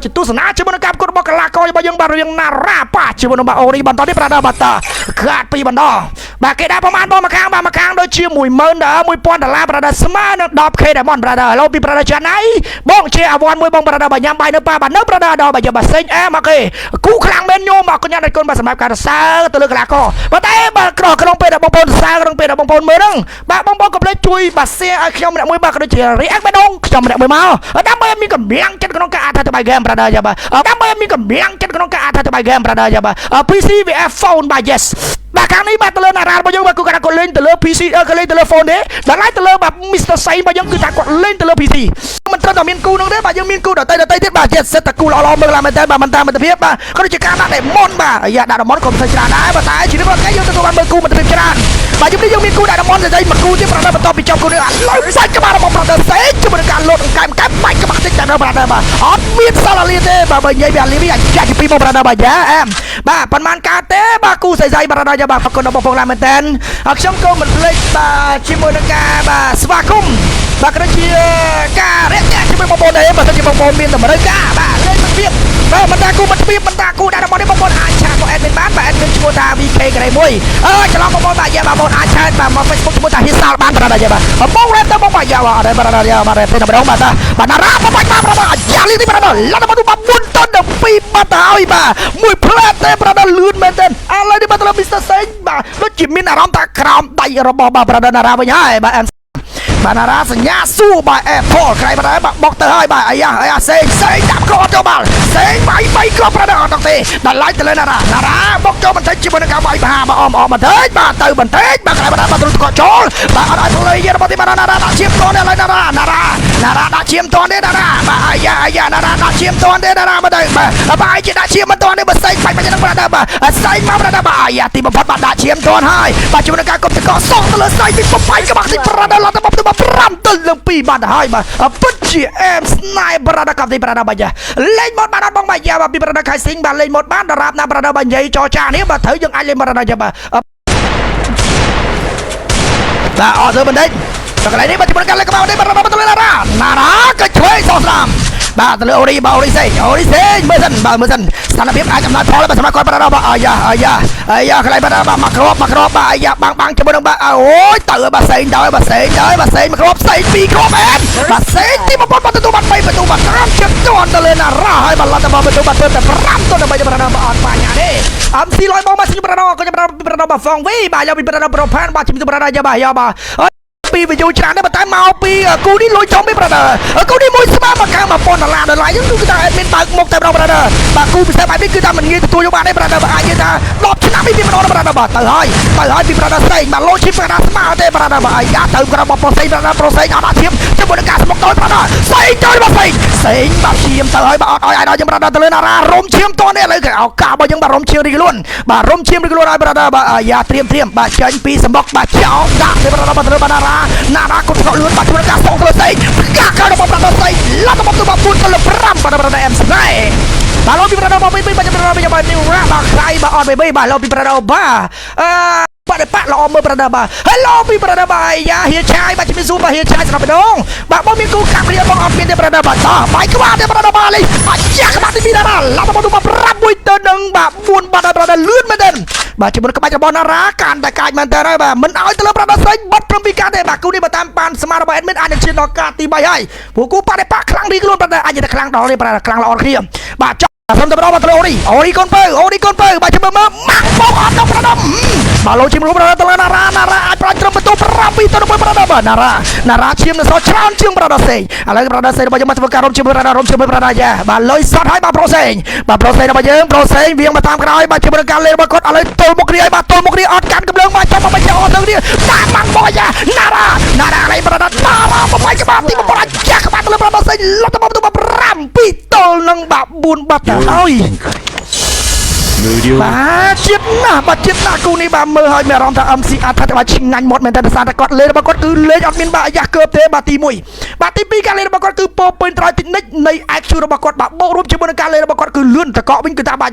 ជាទស្សនាជាមួយនឹងការប្រកួតរបស់កីឡាកររបស់យើងបាទរៀងណារ៉ាប៉ាជាមួយនឹងបាទអូរីបន្តនេះប្រាដាបាតាខាតពីបណ្ដោបាទគេដាក់ប្រមាណបងម្ខាងបាទម្ខាងដូចជា10000 $1000ប្រាដាស្មើនឹង 10k ដែរបងប្រាដាឥឡូវពីប្រាដាចាន់ណៃបងជាអវ៉ាន់មួយបងប្រាដាបាទញ៉ាំបាយនៅប៉ាបាទនៅប្រាដាដល់បាទយើងបាទសេងអែមកគេគូខ្លាំងមែនញោមមកកញ្ញាដៃគុណបាទសម្រាប់ការសរសើរទៅលើកីឡាករបាទតែបាទក្នុងពេលដែលបងប្អូនសរសើរក្នុងពេលដែលបងប្អូនមើលហ្នឹងបាទបងប្អូនកុំភ្លេចជួយបាទ share ឲ្យខ្ញុំម្នាក់មួយបាទក៏ដូចជា react ម្ដងខ្ញុំម្នាក់មួយមកដើម្បីមានកម្លាំងចិត្តក្នុងការអធិប្បាយហ្គេមប្រាដាយ៉ាបាទដើម្បីមានកម្លាំងចិត្តក្នុងការអធិប្បាយហ្គេមប្រាដាយ៉ាបាទ PC VF phone បាទ yes បាទខាងនេះបាទទៅលើណារ៉ារបស់យើងបាទគឺគាត់លេងទៅលើ PC ក៏លេងទៅលើ phone ទេដល់ហើយទៅលើបាទ Mr. Say របស់យើងគឺថាគាត់លេងទៅលើ PC មិនត្រូវតែមានគូនោះទេបាទយើងមានគូដតៃទៀតបាទចិត្តសិតតែគូល្អមើលឡើងមែនតើបាទមិនតាមមិត្តភាពបាទក៏ដូចជាការដាក់តែមុនបាទអាយ៉ាដាក់តែមុនក៏មិនសូវច្រើនដែរបាទតែជារឿងថ្ងៃយើងទទួលបានមើលគូមិត្តភាពច្រើនបាទយើងនេះយើងមានគូដាក់តែមុនស្អីមកគូទៀតប្រហែលបន្ទាប់ពីចប់គូនេះអត់ឡើយសាច់ក្បាលរបស់ប្រដៅសេជាមួយនឹងការលោតអង្កែមបាច់ក្បាលតិចតែប្រដៅបាទអត់មានសាឡាលីទេបាទបើនិយាយពីអាលីវាចាច់ពីមកប្រដៅបាទយ៉ាអែមបាទប៉ុន្មានការទេបាទគូស្អីប្រដៅយ៉ាបាទអរគុណដល់បងប្អូនឡើងមែនតើខ្ញុំក៏មិនភ្លេចបាទជាមួយនឹងការបាទស្វាគមន៍បាទក៏ដូចជាការរាក់ទាក់ជាមួយបងប្អូនដែរបើសិនជាបងប្អូនមានតម្រូវការបាទលេងមិត្តភាពបាទមិនតាគូមិត្តភាពមិនតាគូដែររបស់នេះបងប្អូនអាចឆាតមកអេដមីនបានបាទអេដមីនឈ្មោះថា VK ក្រៃមួយច្រឡំបងប្អូនបាទយ៉ាបងប្អូនអាចឆាតបាទមក Facebook ឈ្មោះថាហ៊ីសាលបានប្រដៅយ៉ាបាទបងរ៉េបទៅបងបាទយ៉ាបាទអត់ប្រដៅយ៉ាបាទរ៉េបទៅម្ដងបាទបាទណារ៉ាបងបាទប្រដៅយ៉ាលីនេះប្រដៅឡានមកទូបាទមុនទៅដល់2បាត់ហើយបាទមួយផ្លែតទេប្រដៅលឿនមែនទេឥឡូវនេះបាទទៅ Mr. Sing បាទដូចជាមានអារម្មណ៍ថាក្រោមដៃរបស់បាទប្រដៅណារ៉ាវិញហើយបាទបាទណារ៉ាសញ្ញាសួរបាទអេផលក្រៃបាទបុកទៅហើយបាទអាយ៉ាសេងដាក់គ្រាប់ចូលបាល់សេងបាយ3គ្រាប់ប្រដៅអត់ទេដល់ឡាយទៅលើណារ៉ាបុកចូលបន្តិចជាមួយនឹងការវាយបាបាទអមបន្តិចបាទទៅបន្តិចបាទក្រៃបាទទ្រុតក៏ចូលបាទអត់ឲ្យលុយយរបស់ទីបាទណារ៉ាដាក់ឈាមតនទេឥឡូវណារ៉ាដាក់ឈាមតនទេណារ៉ាបាទអាយ៉ាណារ៉ាដាក់ឈាមតនទេណារ៉ាមកទៅបាទបាយជាដាក់ឈាមមិនតនទេបើសេងបាច់មិននឹងប្រដៅបាទសេងមកប្រដៅបាទអាយ៉ាទីបំផុតបាទដាក់ឈាមតនហើយបាទជាមួយនឹងការគប់តកសងទៅលើសេងពីបបាយក្បាក់ទីប្រដៅឡាទៅ5ទៅលើ2បាត់ហើយបាទពិតជាអែមស្នៃប្រដៅកាប់ទីប្រដៅបាទយ៉ាលេងម៉ូតបានអត់បងបាទយ៉ាបាទពីប្រដៅខៃស៊ីងបាទលេងម៉ូតបានដរាបណាប្រដៅបាទនិយាយចរចានេះបាទត្រូវយើងអាចលេងប្រដៅយ៉ាបាទអត់ទៅបន្តិចតែកន្លែងនេះបាទជាមួយការលេងក្បាលនេះប្រដៅទៅលើណារ៉ាក៏ឆ្វេងសោះស្ដាំបាទទៅលើអូរីសេងមើលសិនបាទមើលសិនស្ថានភាពអាចចំណាយផលបាទសម្រាប់គាត់ប្រដៅបាទអាយ៉ាកន្លែងប្រដៅបាទមកគ្រាប់បាទអាយ៉ាបាំងជាមួយនឹងបាទអូយទៅបាទសេងមកគ្រាប់សេង2គ្រាប់អែនបាទសេងទីបំផុតបាទទទួលបាន3បន្ទូបាទតាមជិតទាន់ទៅលើណារ៉ាហើយបាទឡាត់ទៅបន្ទូបាទទៅតែ5ទៅដើម្បីប្រដៅបាទអត់បញ្ហាទេMC លយបងបាទជួយប្រដៅក៏ប្រដៅបាទហ្វងវីបាទយកពីប្រដៅប្រូផានបាទជំនួសប្រដៅយ៉ាបាទពីវីយូច្រើនដែរតែមកពីគូនេះលុយចំពីប្រដៅគូនេះមួយស្មើមកខាង$1000ដល់ហើយគឺថាអេដមីនបើកមុខតែម្ដងប្រដៅបាទគូពិសេសបែបនេះគឺថាមិនងាយទទួលយកបានទេប្រដៅបាទអាចនិយាយថា10ឆ្នាំពីម្ដងប្រដៅបាទទៅហើយពីប្រដៅសេងបាទលុយឈីប្រដៅស្មើទេប្រដៅបាទអាយ៉ាទៅក្រៅរបស់ប្រុសសេងប្រដៅប្រុសសេងអត់ដាក់ឈាមជាមួយនឹងការស្មុកតូចប្រដៅសេងទៅបាទសេងបាទឈាមទៅហើយបាទអត់ឲ្យដល់យើងប្រដៅទៅលើណារ៉ារុំឈាមតនេះឥឡូវគេឱកាសរបស់យើងបាទរុំឈាមរីកលួនបាទរុំឈាមរីកលួនឲ្យប្រដៅបាទអាយ៉ាត្រៀមបាទចេញពីសម្បុកបាទចោលដាក់ទៅប្រដៅបាទទៅលើបាទណារ៉ាគាត់ស្កលឿនបាទជាមួយការសងទៅលើសេងការការបស់ប្រដៅសេងឡាត់ទៅ4ទៅលើ5បាទប្រដៅអែមស្នៃបាទលោកពីប្រដៅមកពីបាទប្រដៅពីបាទនេះរ៉ាបាទក្រៃបាទអត់ពីបាទលោកពីប្រដៅបាទបាទល្អមើលប្រដៅបាទ Hello ពីប្រដៅបាទយ៉ាហៀឆាយបាទជំរាបសួរបាទហៀឆាយសម្រាប់ម្ដងបាទបងមានគូកាប់រៀនបងអត់មានទេប្រដៅបាទបាយក្បាលទេប្រដៅបាទលេអាយ៉ាក្បាលទី2ណារ៉ាឡាត់ទៅ5ទៅនឹងបាទ4បាទប្រដៅលឿនមែនទេបាទជាមួយក្បាច់របស់ណារ៉ាកាន់តែកាចមែនតើហើយបាទមិនឲ្យទៅលើប្រដៅសេងបាត់ព្រមពីការទេបាទគូនេះបើតាមបានស្មារតីរបស់អេដមីនអាចនឹងឈានដល់ការទី3ហើយព្រោះគូប៉ាខ្លាំងរីកខ្លួនប្រដៅអាចតែខ្លាំងដល់នេះប្រដៅខ្លាំងល្អគ្នាបាទខ្ញុំទៅដល់មកទៅអូរីកូនពៅបាទចាំមើលម៉ាក់បងអត់ទៅប្រដៅបាទលោកជំនួសប្រដៅទៅលើណារ៉ាអាចប្រាច់ត្រឹមបន្ទូ7ទៅ11ប្រដៅបាទណារ៉ាឈាមនៅសល់ច្រើនជាងប្រដៅសេងឥឡូវប្រដៅសេងរបស់យើងមកធ្វើការរុំជាមួយប្រដៅយ៉ាបាទលុយសតហើយបាទប្រូសេងរបស់យើងប្រូសេងវាងមកតាមក្រោយបាទជាមួយនឹងការលេងរបស់គាត់ឥឡូវទល់មុខគ្នាហើយបាទទល់មុខគ្នាអត់កាន់កម្លាំងបាទចាំមកបញ្ជាអត់ទៅគ្នាតាមម៉ាំងបយ៉ាណារ៉ាលេងប្រដៅបបាយក្បាលទីបំផុតយ៉ាក្បាលទៅលើប្រដៅសេងលុតទៅ5ទល់នឹងបាទ4បាត់ហើយបាទចិត្តណាស់គូនេះបាទមើលឲ្យមានអារម្មណ៍ថា MC អាចថាបាទឆ្ងាញ់មាត់មែនតែសារតែគាត់លេងរបស់គាត់គឺលេងអត់មានបាទអាយ៉ាកើបទេបាទទី1បាទទី2ការលេងរបស់គាត់គឺពោពេញត្រយពិនិចនៃ IQ របស់គាត់បាទបូករួមជាមួយនឹងការលេងរបស់គាត់គឺលឿនតកវិញគឺថាបាទ